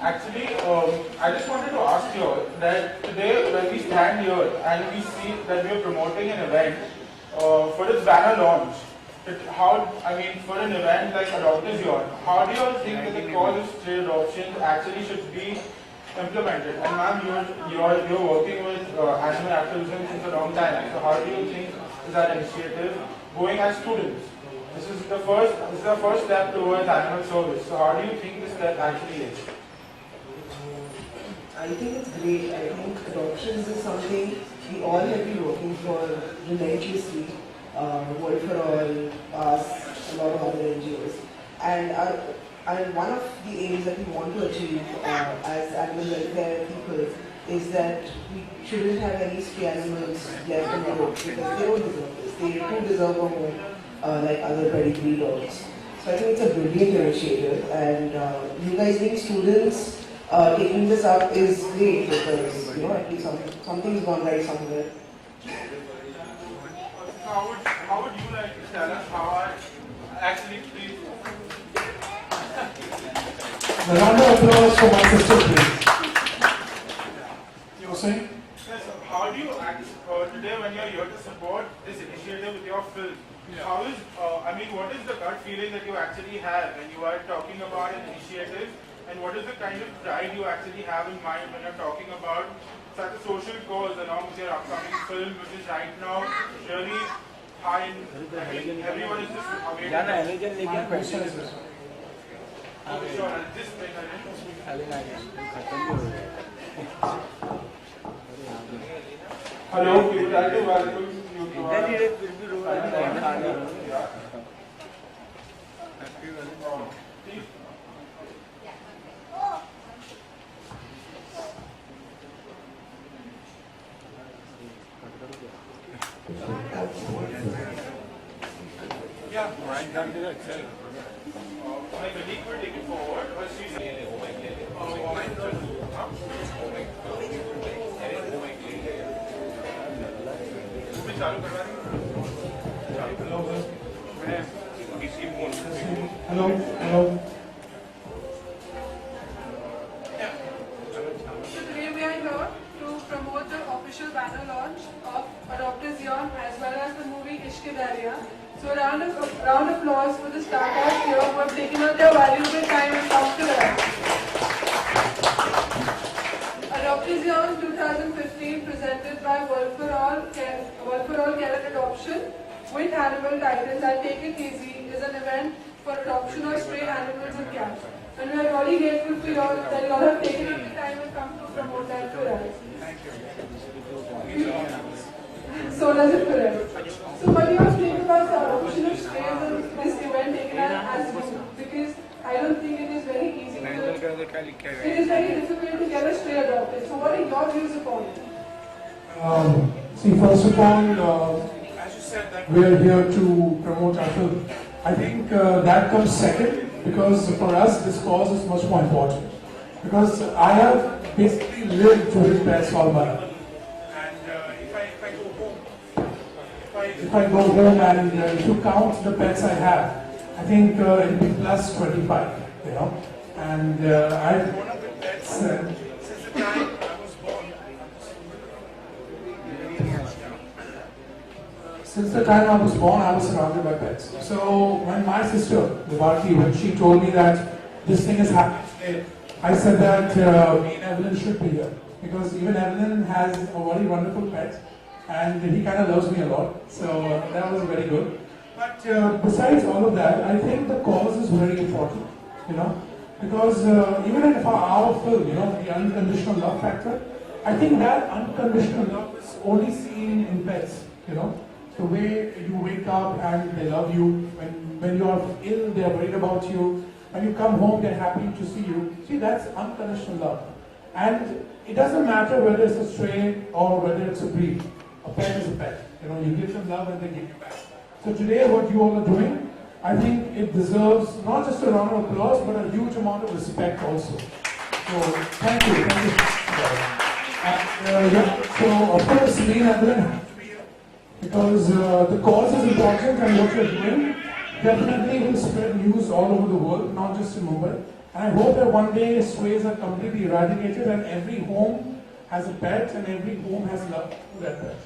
Actually, I just wanted to ask you all that today when we stand here and we see that we are promoting an event for its banner launch, for an event like Adoptization, how do you all think that the cause of stray adoptions actually should be implemented? And ma'am, you're working with animal activism since a long time. So how do you think is that initiative going as students? This is the first step towards animal service. So how do you think this step actually is? I think it's great. I think adoptions is something we all have been working for relentlessly. World for All, us, a lot of other NGOs. And one of the aims that we want to achieve as animal welfare people is that we shouldn't have any stray animals left on the road because they don't deserve this. They too deserve a home like other pedigree dogs. So I think it's a brilliant initiative, and you guys being students taking this up is great because at least something's gone right somewhere. How would you like to tell us how I actually please? A round of applause for my sister, please. You were saying? Yes, so how do you act today when you're here to support this initiative with your film? Yeah. What is the gut feeling that you actually have when you are talking about an initiative, and what is the kind of pride you actually have in mind when you're talking about such a social cause along with your upcoming film, which is right now really high in, everyone is just awaiting. Okay, sure, I'll just bring her in. Hello, we would like to welcome you to our... Please. Yeah, right down to that. My colleague will take it forward, but she's Hello, hello. So today we are here to promote the official banner launch of Adoptization as well as the movie Ishqedarriyaan. So round of applause for the startups here who have taken out their valuable time and come to us. Adoptization 2015 presented by World for All Care and Adoption with animal titles and Take It Easy is an event for adoption of stray animals and cats. And we are really grateful for you all that you all have taken up the time and come to promote that for us. Thank you. So does it for us. So what do you all think about the adoption of strays and this event taken as you? Because I don't think it is very easy to, it is very difficult to get a stray adopted. So what are your views upon it? See, first of all, we are here to promote our film. I think that comes second because for us this cause is much more important. Because I have basically lived with pets all my life. If I go home and if you count the pets I have, I think it'll be plus 25, And I've one of the pets since the time I was born. Since the time I was born, I was surrounded by pets. So when my sister, Devarti, when she told me that this thing is happening today, I said that me and Evelyn should be here. Because even Evelyn has a very wonderful pet. And he kind of loves me a lot, so that was very good. But besides all of that, I think the cause is very important, because even in our film, the unconditional love factor, I think that unconditional love is only seen in pets, the way you wake up and they love you, when you are ill, they are worried about you, when you come home, they're happy to see you. See, that's unconditional love. And it doesn't matter whether it's a stray or whether it's a breed. A pet is a pet. You give them love and they give you back. So today what you all are doing, I think it deserves not just a round of applause, but a huge amount of respect also. So thank you. And so of course me and Evelyn have to be here because the cause is important and what you're doing definitely will spread news all over the world, not just in Mumbai. And I hope that one day strays are completely eradicated and every home has a pet and every home has love for that pet.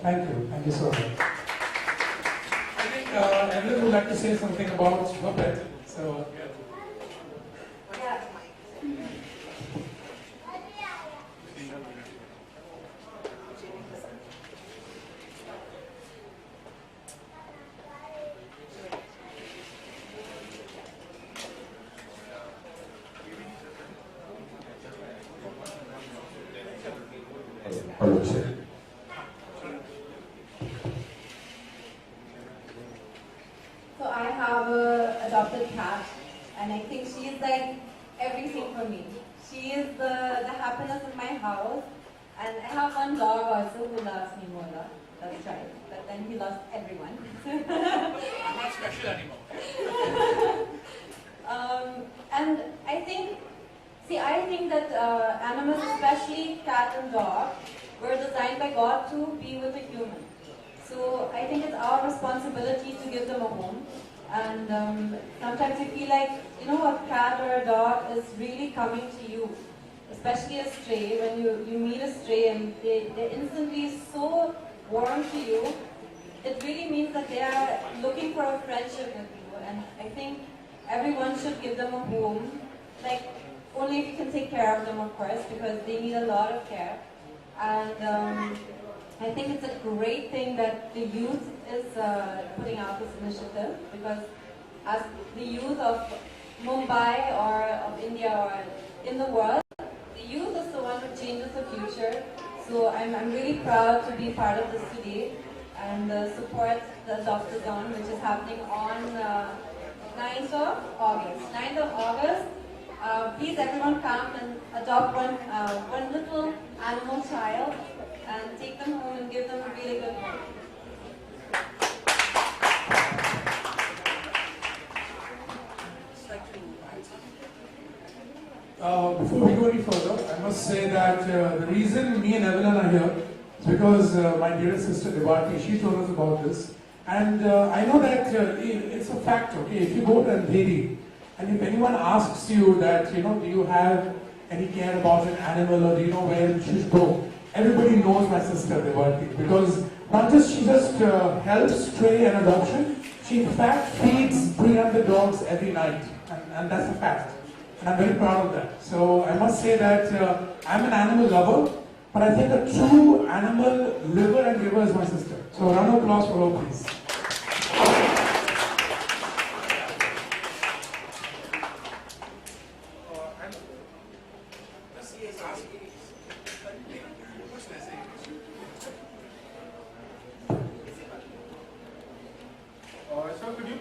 Thank you so much. I think Evelyn would like to say something about her pet. So, yeah. So I have a adopted cat, and I think she is like everything for me. She is the happiness of my house, and I have one dog also who loves me more. That's right, but then he loves everyone. I'm not special anymore. And I think that animals, especially cat and dog, were designed by God to be with a human. So I think it's our responsibility to give them a home. And sometimes you feel like, a cat or a dog is really coming to you, especially a stray. When you meet a stray and they're instantly so warm to you, it really means that they are looking for a friendship with you. And I think everyone should give them a home, like only if you can take care of them, of course, because they need a lot of care. And I think it's a great thing that the youth is putting out this initiative, because as the youth of Mumbai or of India or in the world, the youth is the one who changes the future. So I'm really proud to be part of this today and support the Adopt-A-Thon, which is happening on 9th of August. 9th of August, please everyone come and adopt one little animal child and take them home and give them a really good home. Before we go any further, I must say that the reason me and Evelyn are here is because my dear sister Devaki, she told us about this. And I know that it's a fact, okay? If you go to Andheri, and if anyone asks you that, do you have any care about an animal or do you know where you should go? Everybody knows my sister Devaki, because not just she just helps stray and adoption, she in fact feeds 300 dogs every night, and that's a fact. And I'm very proud of that. So I must say that I'm an animal lover, but I think a true animal liver and giver is my sister. So round of applause for her, please. So could you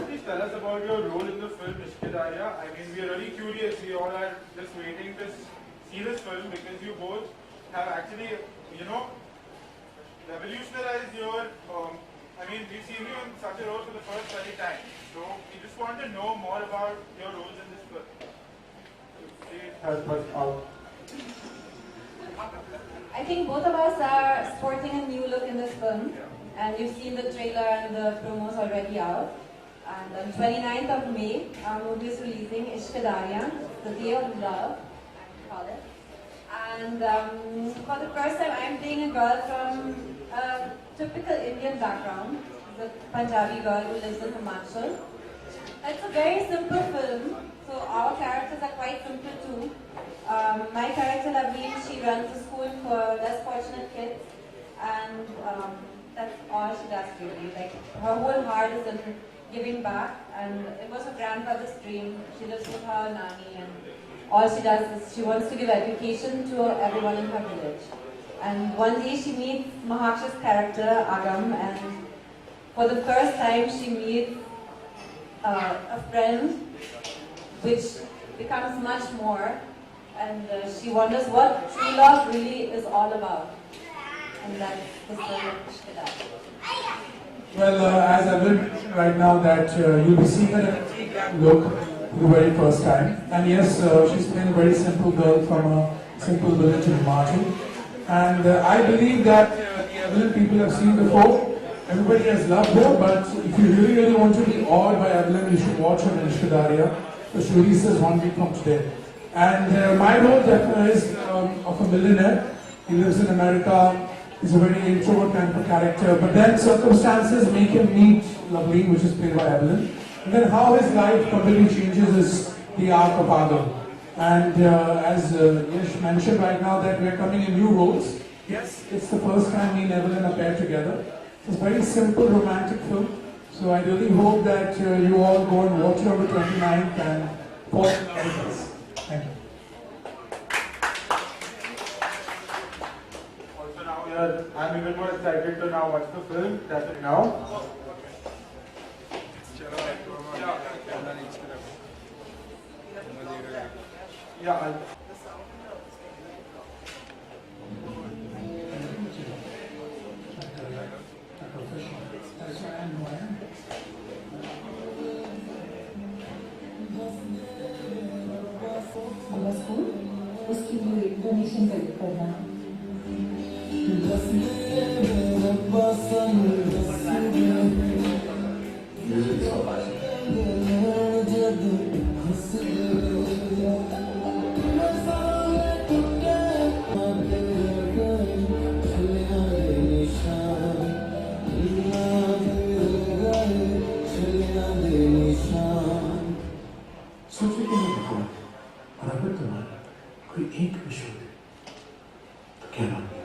please tell us about your role in the film Ishqedarriyaan? I mean, we are really curious. We all are just waiting to see this film because you both have actually, revolutionized your. We've seen you in such a role for the first very time. So we just want to know more about your roles in this film. Help us out. I think both of us are sporting a new look in this film. And you've seen the trailer and the promos already out. And on 29th of May, our movie is releasing Ishqedarriyaan, the Day of Love, I call it. And for the first time, I'm playing a girl from a typical Indian background, the Punjabi girl who lives in Mahaakshay. It's a very simple film, so our characters are quite simple too. My character, Evelyn, she runs a school for less fortunate kids, and that's all she does really. Like, her whole heart is in giving back, and it was her grandfather's dream. She lives with her nanny, and all she does is she wants to give education to everyone in her village. And one day she meets Mahaaksha's character, Agam, and for the first time she meets a friend, which becomes much more, and she wonders what true love really is all about. And that's the story of Ishqedarriyaan. Well, as I will mention right now that you'll be seeing her in a tea-glam look for the very first time. And yes, she's playing a very simple girl from a simple village in Himachal. And I believe that the Evelyn people have seen before. Everybody has loved her, but if you really want to be awed by Evelyn, you should watch her in Ishqedarriyaan. which releases 1 week from today. And my role is of a millionaire. He lives in America. He's a very introvert kind of a character. But then circumstances make him meet Lovely, which is played by Evelyn. And then how his life completely changes is the arc of Agam. And as Yash mentioned right now that we are coming in new roles. Yes, it's the first time me and Evelyn are paired together. It's a very simple romantic film. So I really hope that you all go and watch it on the 29th and fall in love with us. Thank you. Also now I'm even more excited to now watch the film. That's it now. Yeah. School उसके लिए donation collect करना सोचो कि मैं देखो और अगर तुम्हारा कोई एक विश हो तो क्या मांगे?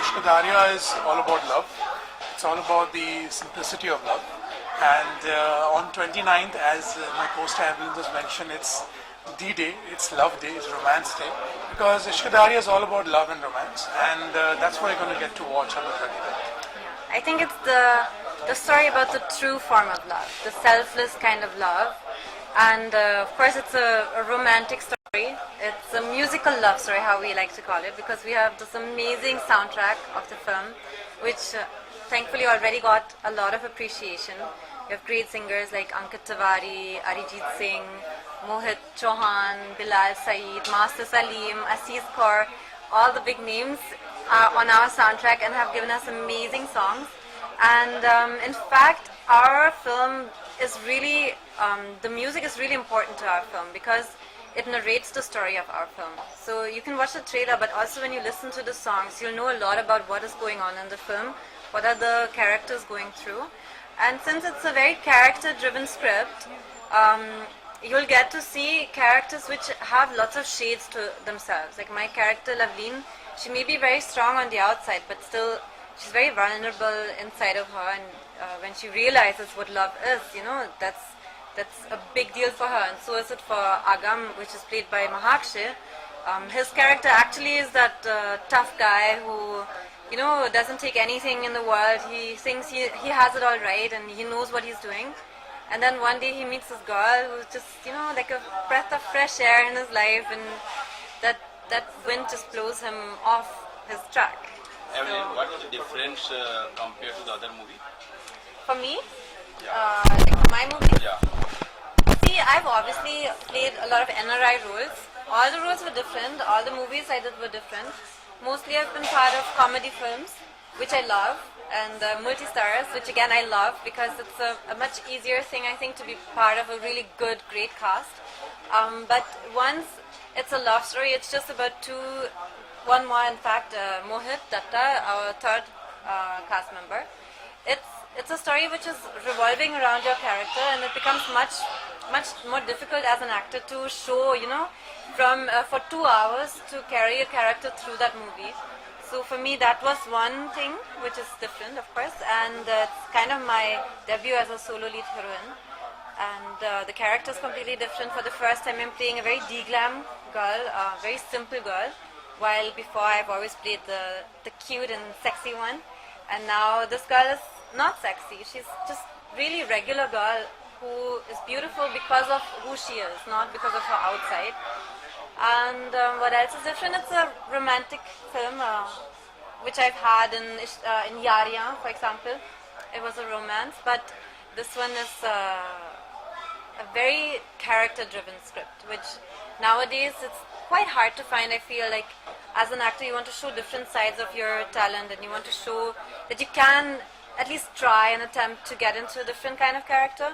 Ishqedarriyaan is all about love. It's all about the simplicity of love. And on 29th, as my co-star Evelyn just mentioned, it's D-Day, it's Love Day, it's Romance Day. Because Ishqedarriyaan is all about love and romance. And that's what you're going to get to watch on the 29th. I think it's the story about the true form of love, the selfless kind of love. And of course it's a romantic story. It's a musical love story, how we like to call it, because we have this amazing soundtrack of the film, which thankfully already got a lot of appreciation. We have great singers like Ankit Tiwari, Arijit Singh, Mohit Chauhan, Bilal Saeed, Master Salim, Aziz Kaur. All the big names are on our soundtrack and have given us amazing songs. And in fact, our film is really, the music is really important to our film because it narrates the story of our film. So you can watch the trailer, but also when you listen to the songs, you'll know a lot about what is going on in the film, what are the characters going through. And since it's a very character-driven script, you'll get to see characters which have lots of shades to themselves. Like my character, Lavleen, she may be very strong on the outside, but still she's very vulnerable inside of her. And when she realizes what love is, you know, that's a big deal for her. And so is it for Agam, which is played by Mahaakshay. His character actually is that tough guy who, you know, doesn't take anything in the world. He thinks he has it all right and he knows what he's doing. And then one day he meets this girl who's just, you know, like a breath of fresh air in his life, and that wind just blows him off his track. Evelyn, what was the difference compared to the other movie? For me, Yeah. like for my movie, Yeah. see, see, I've obviously played a lot of NRI roles. All the roles were different. All the movies I did were different. Mostly I've been part of comedy films, which I love, and multi-stars, which again I love because it's a much easier thing, I think, to be part of a really good, great cast. But once it's a love story, it's just about one more, in fact, Mohit Datta, our third cast member. It's a story which is revolving around your character, and it becomes much more difficult as an actor to show, from for 2 hours to carry a character through that movie. So for me, that was one thing which is different, of course, and it's kind of my debut as a solo lead heroine. And the character is completely different. For the first time, I'm playing a very de-glam girl, a very simple girl, while before I've always played the cute and sexy one. And now this girl is not sexy. She's just really regular girl who is beautiful because of who she is, not because of her outside. And what else is different? It's a romantic film, which I've had in Ishqedarriyaan, for example. It was a romance, but this one is a very character-driven script, which nowadays it's quite hard to find. I feel like as an actor, you want to show different sides of your talent, and you want to show that you can at least try and attempt to get into a different kind of character.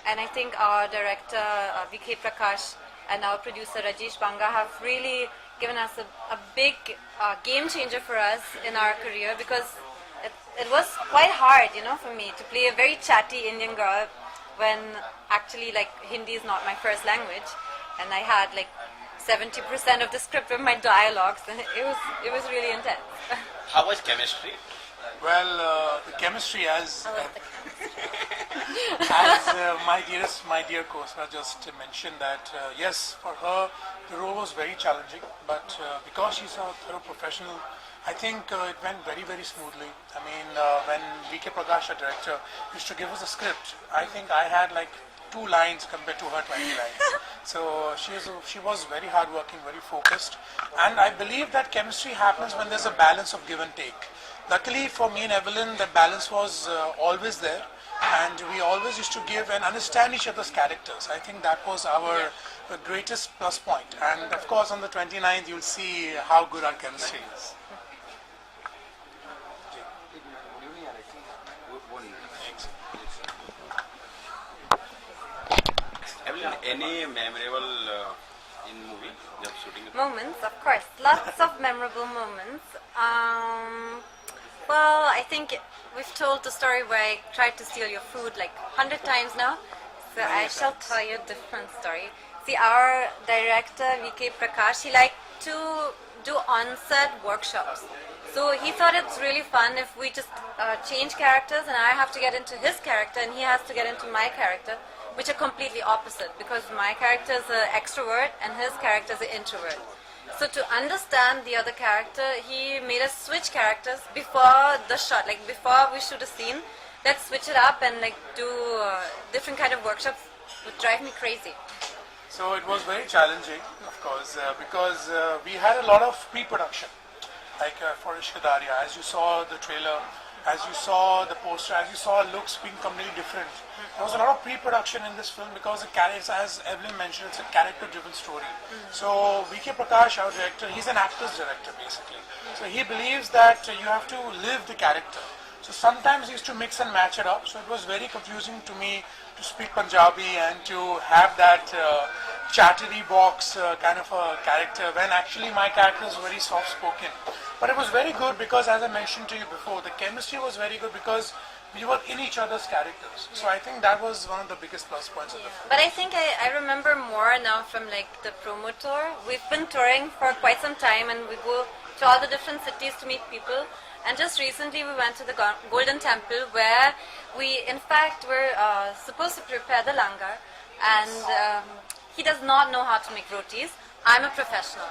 And I think our director, VK Prakash, and our producer Rajesh Banga have really given us a big game changer for us in our career, because it was quite hard, for me to play a very chatty Indian girl when actually Hindi is not my first language, and I had 70% of the script of my dialogues, and it was really intense. How was chemistry? Well, the chemistry as my dear co-star just mentioned that yes, for her the role was very challenging, but because she's a thorough professional, I think it went very, very smoothly. I mean, when VK Prakash, our director, used to give us a script, I think I had 2 lines compared to her 20 lines. So she was very hardworking, very focused, and I believe that chemistry happens when there's a balance of give and take. Luckily for me and Evelyn, that balance was always there, and we always used to give and understand each other's characters. I think that was our greatest plus point. And of course, on the 29th, you'll see how good our chemistry is. Evelyn, any memorable in movie you're shooting? Moments, of course, lots of memorable moments. Well, I think we've told the story where I tried to steal your food 100 times now, so I shall tell you a different story. See, our director VK Prakash, he liked to do on-set workshops. So he thought it's really fun if we just change characters, and I have to get into his character and he has to get into my character, which are completely opposite, because my character is an extrovert and his character is an introvert. So to understand the other character, he made us switch characters before the shot, before we shoot a scene. Let's switch it up and do different kind of workshops. Would drive me crazy. So it was very challenging, of course, because we had a lot of pre-production, for Ishqedarriyaan. As you saw the trailer, as you saw the poster, as you saw looks being completely different. There was a lot of pre-production in this film because the character, as Evelyn mentioned, it's a character-driven story. So VK Prakash, our director, he's an actor's director basically. So he believes that you have to live the character. So sometimes he used to mix and match it up. So it was very confusing to me to speak Punjabi and to have that chattery box kind of a character when actually my character is very soft-spoken. But it was very good because, as I mentioned to you before, the chemistry was very good because we were in each other's characters. So I think that was one of the biggest plus points of the film. But I think I remember more now from the promo tour. We've been touring for quite some time, and we go to all the different cities to meet people. And just recently we went to the Golden Temple, where we in fact were supposed to prepare the langar, and he does not know how to make rotis. I'm a professional.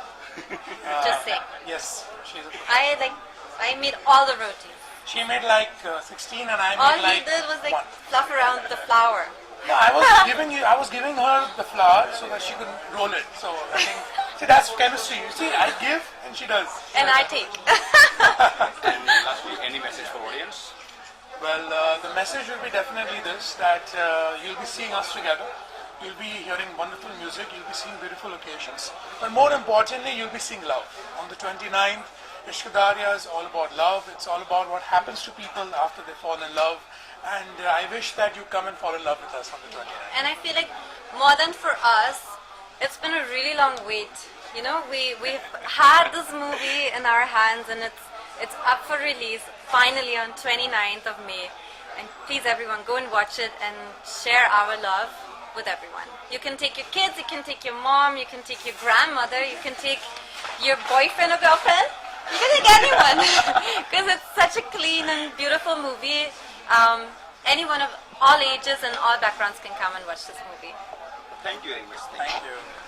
Just saying. Yes, she's a I made all the rotis. She made 16 and I made All he did was 1. fluff around the flour. No, I was giving her the flour so that she could roll it. So I think, see, that's chemistry. You see, I give and she does. And I take. And lastly, any message for audience? Well, the message will be definitely this, that you'll be seeing us together. you'll be hearing wonderful music, you'll be seeing beautiful locations, but more importantly, you'll be seeing love. On the 29th, Ishqedarriyaan is all about love. It's all about what happens to people after they fall in love. And I wish that you come and fall in love with us on the 29th. And I feel like more than for us, it's been a really long wait. You know, we've had this movie in our hands and it's up for release finally on 29th of May. And please everyone, go and watch it and share our love with everyone. You can take your kids, you can take your mom, you can take your grandmother, you can take your boyfriend or girlfriend. You can take anyone because it's such a clean and beautiful movie. Anyone of all ages and all backgrounds can come and watch this movie. Thank you very much. Thank you.